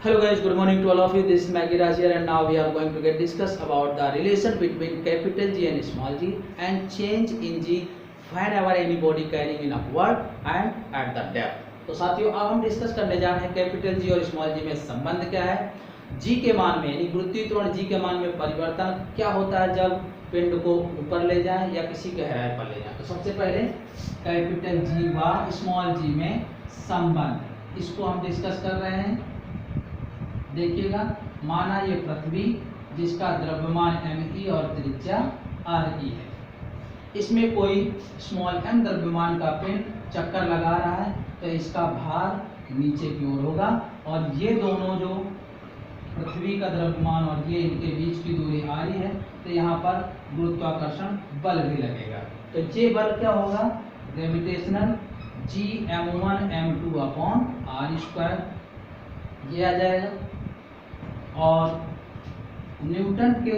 Hello guys, good morning to all of you. This is Maggie Raj here, and now we are going to get discuss about the relation between capital G and small g and change in G whenever any body carrying in upward and at the depth. तो साथियों अब हम discuss करने जा रहे हैं capital G और small जी में संबंध क्या है, जी के मान में यानी गुरुत्वीय त्वरण जी के मान में परिवर्तन क्या होता है जब पिंड को ऊपर ले जाएं या किसी गहराई पर ले जाएं। तो सबसे पहले कैपिटल जी व स्मॉल जी में संबंध, इसको हम डिस्कस कर रहे हैं। देखिएगा, माना ये पृथ्वी जिसका द्रव्यमान me और त्रिज्या re है, इसमें कोई स्मॉल m द्रव्यमान का पिंड चक्कर लगा रहा है, तो इसका भार नीचे की ओर होगा और ये दोनों जो पृथ्वी का द्रव्यमान और ये इनके बीच की दूरी re है, तो यहाँ पर गुरुत्वाकर्षण बल भी लगेगा। तो ये बल क्या होगा, gravitational G m1 m2 upon r square, ये आ जाएगा। और न्यूटन के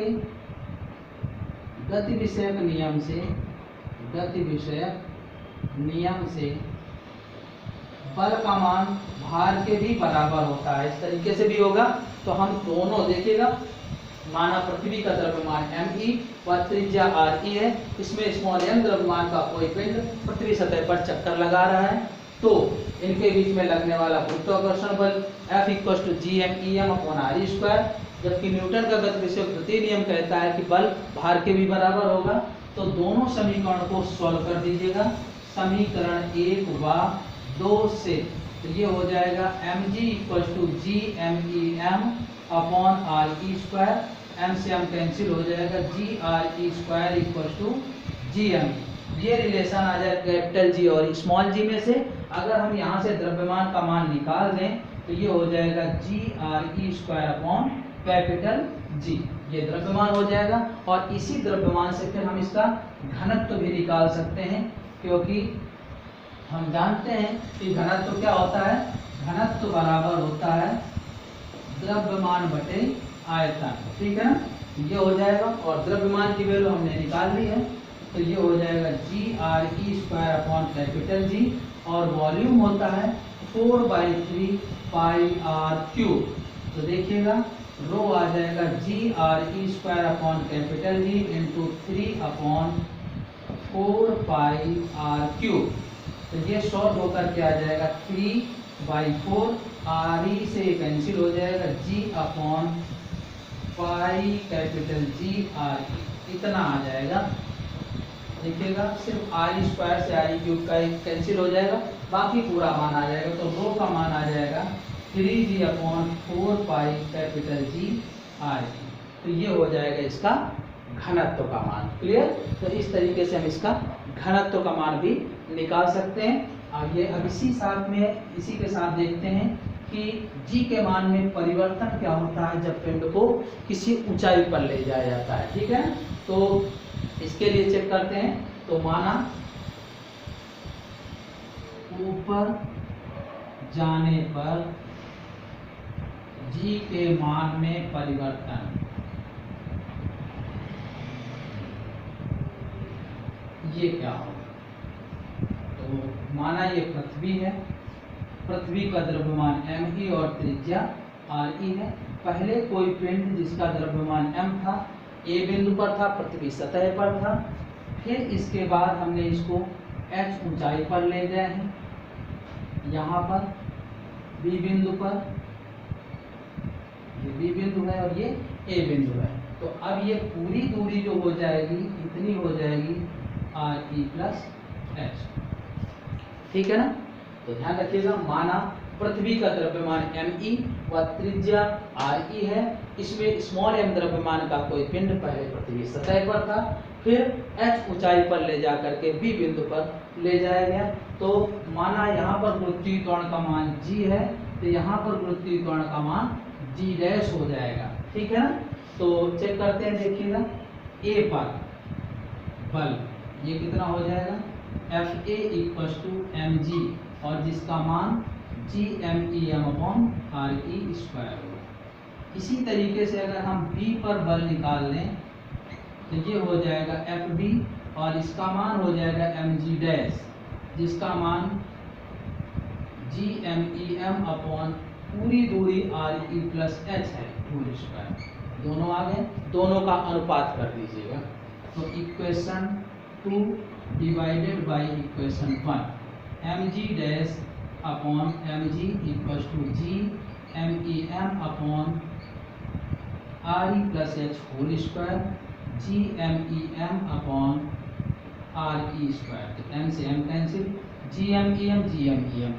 गति विषयक नियम से बल का मान भार के भी बराबर होता है, इस तरीके से भी होगा। तो हम दोनों देखिएगा, माना पृथ्वी का द्रव्यमान me व त्रिज्या re है, इसमें स्मॉल m द्रव्यमान का कोई पिंड पृथ्वी सतह पर चक्कर लगा रहा है, तो इनके बीच में लगने वाला गुरुत्वाकर्षण बल F = G m upon r square, जबकि न्यूटन का गति विषयक द्वितीय नियम कहता है कि बल भार के भी बराबर होगा। तो दोनों समीकरण को सॉल्व कर दीजिएगा, समीकरण 1 व 2 से, तो ये हो जाएगा mg = G m upon re square, m से m कैंसिल हो जाएगा, G re स्क्वायर = Gm। ये रिलेशन आ जाए कैपिटल जी और स्मॉल जी में से। अगर हम यहाँ से द्रव्यमान का मान निकाल दें तो ये हो जाएगा G re square upon capital G, ये द्रव्यमान हो जाएगा। और इसी द्रव्यमान से फिर हम इसका घनत्व भी निकाल सकते हैं, क्योंकि हम जानते हैं कि घनत्व क्या होता है, घनत्व बराबर होता है द्रव्यमान बटे आयतन, ठीक है ना। ये हो जाएगा और द्रव्यमान की वैल्यू हमने निकाल ली है, तो ये हो जाएगा G re² upon capital G, और वॉल्यूम होता है 4/3 पाई r क्यूब। तो देखिएगा रो आ जाएगा G re² upon capital G into 3/4 पाई r क्यूब। तो ये शॉर्ट होकर के आ जाएगा 3/4, re से कैंसिल हो जाएगा, G upon pi capital G re, इतना आ जाएगा। देखिएगा सिर्फ r स्क्वायर से r क्यूब का कैंसिल हो जाएगा, बाकी पूरा मान आ जाएगा। तो रो का मान आ जाएगा 3g upon 4 pi capital G r। तो ये हो जाएगा इसका घनत्व का मान। क्लियर। तो इस तरीके से हम इसका घनत्व का मान भी निकाल सकते हैं। अब इसी के साथ देखते हैं कि G के मान में परिवर्तन क्या होता है जब पिंड को किसी ऊंचाई पर ले जाया जाता है, ठीक है। तो इसके लिए चेक करते हैं। तो माना ऊपर जाने पर G के मान में परिवर्तन, ये क्या होगा। तो माना ये पृथ्वी है, पृथ्वी का द्रव्यमान me और त्रिज्या re है। पहले कोई पिंड जिसका द्रव्यमान m था, A बिंदु पर था, पृथ्वी सतह पर था। फिर इसके बाद हमने इसको h ऊंचाई पर ले गए हैं, यहाँ पर B बिंदु पर, ये B बिंदु है और ये A बिंदु है। तो अब ये पूरी दूरी जो हो जाएगी इतनी हो जाएगी re + h, ठीक है ना। तो ध्यान रखिएगा, माना पृथ्वी का द्रव्यमान me व त्रिज्या re है, इसमें स्मॉल m द्रव्यमान का कोई पिंड पहले पृथ्वी सतह पर था, फिर h ऊंचाई पर ले जाकर के B बिंदु पर ले जाया गया। तो माना यहाँ पर गुरुत्वीय त्वरण का मान g है, तो यहाँ पर गुरुत्वीय त्वरण का मान g' हो जाएगा, ठीक है ना। तो चेक करते हैं, देखिएगा A पर बल ये कितना हो जाएगा, Fa = mg, और जिसका मान Gm अपॉन re स्क्वायर होगा। इसी तरीके से अगर हम B पर बल निकाल लें तो ये हो जाएगा Fb, और इसका मान हो जाएगा mg', जिसका मान Gm अपॉन पूरी दूरी आर ई प्लस एच है होल स्क्वायर। दोनों आ गए, दोनों का अनुपात कर दीजिएगा। तो equation 2 divided by equation 1 M G dash upon M G equal to G M E M upon R E plus H whole square G M E M upon R E square. तो M से M cancel, G M E M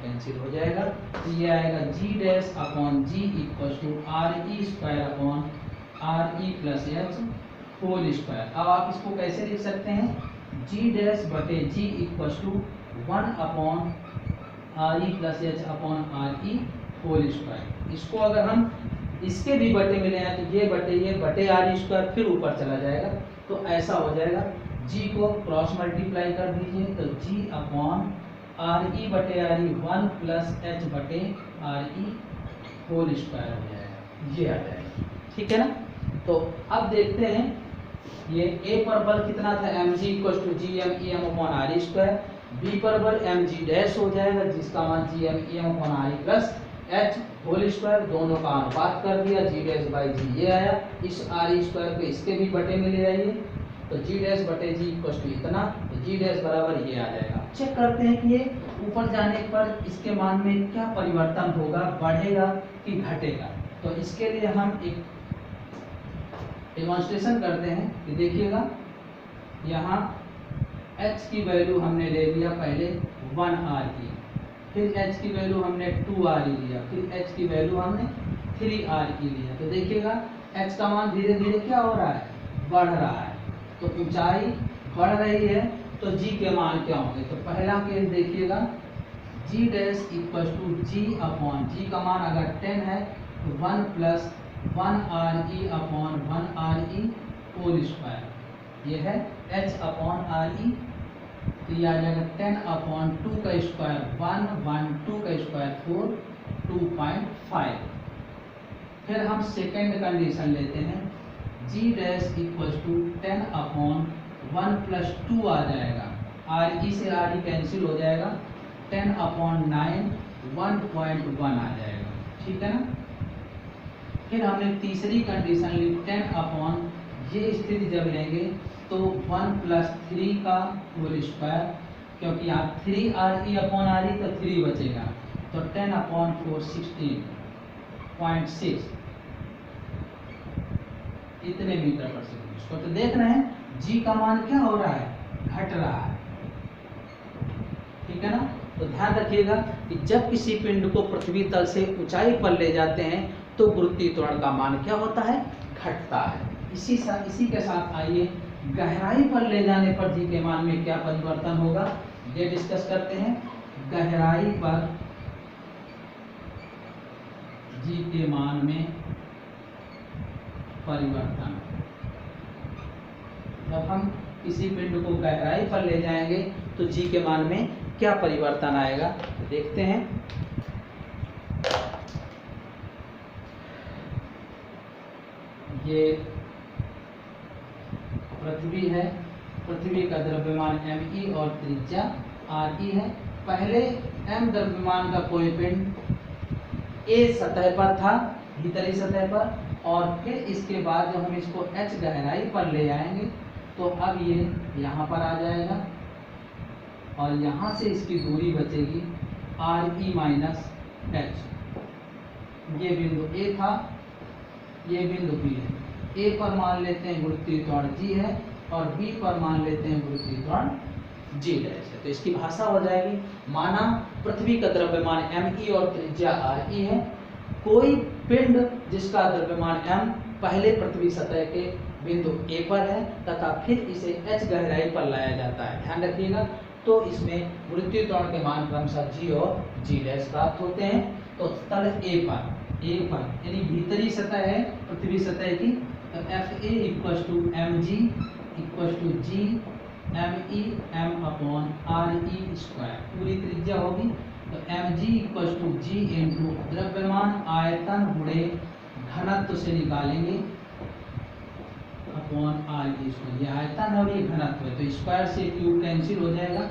cancel हो जाएगा। तो ये आएगा G dash upon G equal to R E square upon R E plus H whole square. अब आप इसको कैसे लिख सकते हैं, जी डैश बटे G equal to 1 upon R E plus H upon R E whole square. इसको अगर हम इसके भी बटे मिले हैं तो ये बटे आर ई स्क्वायर फिर ऊपर चला जाएगा। तो ऐसा हो जाएगा, जी को क्रॉस मल्टीप्लाई कर दीजिए तो जी अपॉन आर ई बटे आर ई 1 प्लस एच बटे आर ई होल स्क्वायर हो जाएगा, ये आ जाएगा। ठीक है ना। तो अब देखते हैं ये ए पर बल कितना था, M G equal to G M E M upon R E square. B पर बल एम जी डैश हो जाएगा जिसका मान G M E M upon R E plus H whole square. दोनों का अनुपात कर दिया, जी डैश बाई जी ये आया, इस आर ई स्क्वायर को इसके भी बटे में ले आइए तो जी डैश बटे जी इक्वल टू इतना, तो जी डैश बराबर ये आ जाएगा। चेक करते हैं कि ये ऊपर जाने पर इसके मान में क्या परिवर्तन होगा, बढ़ेगा कि घटेगा। तो इसके लिए हम एक डेमोन्स्ट्रेशन करते हैं कि देखिएगा यहाँ h की वैल्यू हमने ले लिया पहले 1 आर की, फिर h की वैल्यू हमने 2 आर लिया, फिर h की वैल्यू हमने 3 आर की लिया। तो देखिएगा h का मान धीरे धीरे क्या हो रहा है, बढ़ रहा है। तो ऊंचाई बढ़ रही है तो g के मान क्या होंगे। तो पहला केस देखिएगा, g dash equal to G upon G का मान अगर 10 है तो 1 plus 1 R E upon 1 R E whole square. ये है h अपॉन आर ई, तो ये आ जाएगा 10 अपॉन 2 का स्क्वायर 1 1 2 का स्क्वायर 4 2.5। फिर हम सेकेंड कंडीशन लेते हैं, G dash equal to 10 upon 1 plus 2 आ जाएगा, आर ई से आर ई कैंसिल हो जाएगा, 10 अपॉन 9 1.1 आ जाएगा। ठीक है ना। फिर हमने तीसरी कंडीशन ली 10 अपॉन, ये स्थिति जब लेंगे तो 1 प्लस 3 का होल स्क्वायर, क्योंकि यहाँ 3 आर ई अपॉन आर ई तो 3 बचेगा, तो 10 अपॉन 4 16.6 इतने मीटर पर सेकंड स्क्वायर। तो देख रहे हैं जी का मान क्या हो रहा है, घट रहा है। ठीक है ना। तो ध्यान रखिएगा कि जब किसी पिंड को पृथ्वी तल से ऊंचाई पर ले जाते हैं तो गुरुत्वीय त्वरण का मान क्या होता है, घटता है। इसी के साथ आइए गहराई पर ले जाने पर जी के मान में क्या परिवर्तन होगा ये डिस्कस करते हैं। गहराई पर जी के मान में परिवर्तन, जब हम किसी पिंड को गहराई पर ले जाएंगे तो जी के मान में क्या परिवर्तन आएगा, तो देखते हैं। ये पृथ्वी है, पृथ्वी का द्रव्यमान me और त्रिज्या re है। पहले m द्रव्यमान का कोई पिंड a सतह पर था, भीतरी सतह पर, और फिर इसके बाद जब हम इसको h गहराई पर ले आएंगे तो अब ये यहाँ पर आ जाएगा और यहाँ से इसकी दूरी बचेगी re माइनस h। ये बिंदु a था, ये बिंदु b है। a पर मान लेते हैं गुरुत्वीय त्वरण g है और b पर मान लेते हैं गुरुत्वीय त्वरण g डैश है। तो इसकी भाषा हो जाएगी, माना पृथ्वी का द्रव्यमान me और त्रिज्या re है। कोई पिंड जिसका द्रव्यमान m पहले पृथ्वी सतह के बिंदु a पर है तथा फिर इसे h गहराई पर लाया जाता है, ध्यान रखिएगा। तो इसमें गुरुत्वीय त्वरण के मान क्रमशः g और g डैश प्राप्त होते हैं। तो तल a पर यानी भीतरी सतह है पृथ्वी सतह की, तो FA equal to mg equal to g me m upon re square, पूरी त्रिज्या होगी। तो mg equal to g into द्रव्यमान आयतन गुणे घनत्व से निकालेंगे अपॉन re स्क्वायर। ये आयतन और ये घनत्व है तो स्क्वायर से क्यूब कैंसिल हो जाएगा।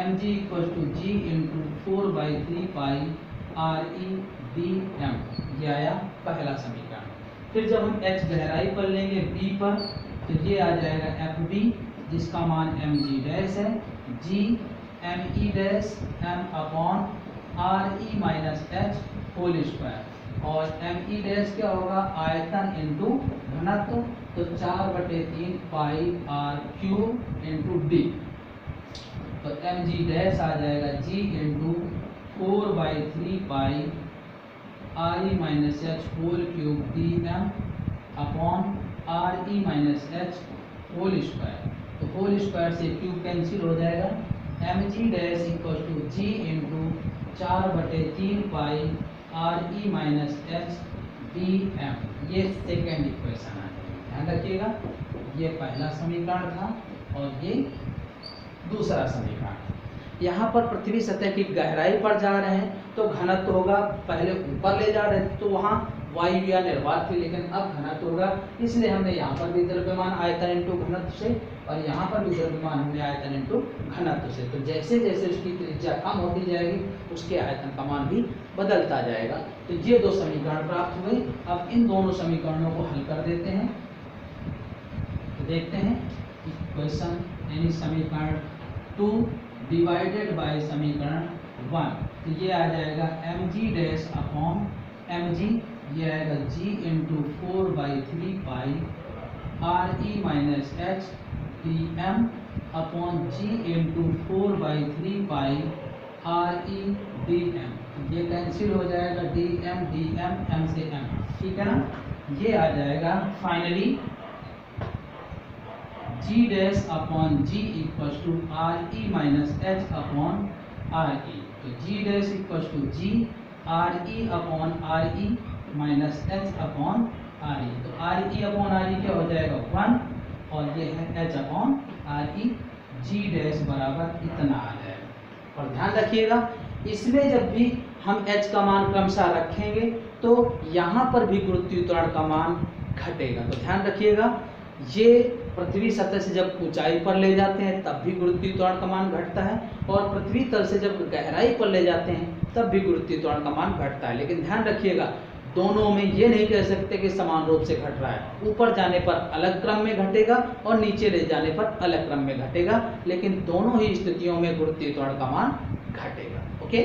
mg equal to g into 4/3 pi re dm, ये आया पहला समीकरण। फिर जब हम h गहराई पर लेंगे b पर, तो ये आ जाएगा fb, जिसका मान mg डैश है, g me dash m upon re minus h whole square, और me डैश क्या होगा, आयतन इंटू घनत्व, तो 4/3 pi r cube into d, तो mg डैश आ जाएगा g into 4/3 pi re minus h whole cube dm upon re minus h whole square, तो होल स्क्वायर से क्यूब कैंसिल हो जाएगा, mg dash equal to g into 4/3 pi re minus h dm, ये second equation आ जाएगी। ध्यान रखिएगा, ये पहला समीकरण था और ये दूसरा समीकरण। यहाँ पर पृथ्वी सतह की गहराई पर जा रहे हैं तो घनत्व होगा, पहले ऊपर ले जा रहे थे तो वहाँ वायु या निर्वात थी, लेकिन अब घनत्व होगा, इसलिए हमने यहाँ पर भी द्रव्यमान आयतन इंटू घनत्व से और यहाँ पर भी द्रव्यमान हमने आयतन इंटू घनत्व से। तो जैसे जैसे उसकी त्रिज्या कम होती जाएगी उसके आयतन का मान भी बदलता जाएगा। तो ये दो समीकरण प्राप्त हुए। अब इन दोनों समीकरणों को हल कर देते हैं, तो देखते हैं इक्वेशन यानी समीकरण 2 डिवाइडेड बाय समीकरण 1, तो ये आ जाएगा mg डैश अपॉन mg, ये आएगा g into 4/3 pi re minus h dm upon g into 4/3 pi re dm, ये कैंसिल हो जाएगा, dm dm m से m, ठीक है ना। ये आ जाएगा finally g dash upon g equal to re minus h upon re, तो g dash equal to g re upon re minus h upon re, तो re अपॉन re क्या हो जाएगा 1 और ये है h upon re, g dash बराबर इतना आ जाएगा। और ध्यान रखिएगा, इसमें जब भी हम h का मान क्रमशः रखेंगे तो यहाँ पर भी गुरुत्वीय त्वरण का मान घटेगा। तो ध्यान रखिएगा, ये पृथ्वी सतह से जब ऊंचाई पर ले जाते हैं तब भी गुरुत्वीय त्वरण का मान घटता है, और पृथ्वी तल से जब गहराई पर ले जाते हैं तब भी गुरुत्वीय त्वरण का मान घटता है। लेकिन ध्यान रखिएगा, दोनों में ये नहीं कह सकते कि समान रूप से घट रहा है, ऊपर जाने पर अलग क्रम में घटेगा और नीचे ले जाने पर अलग क्रम में घटेगा, लेकिन दोनों ही स्थितियों में गुरुत्वीय त्वरण का मान घटेगा। ओके।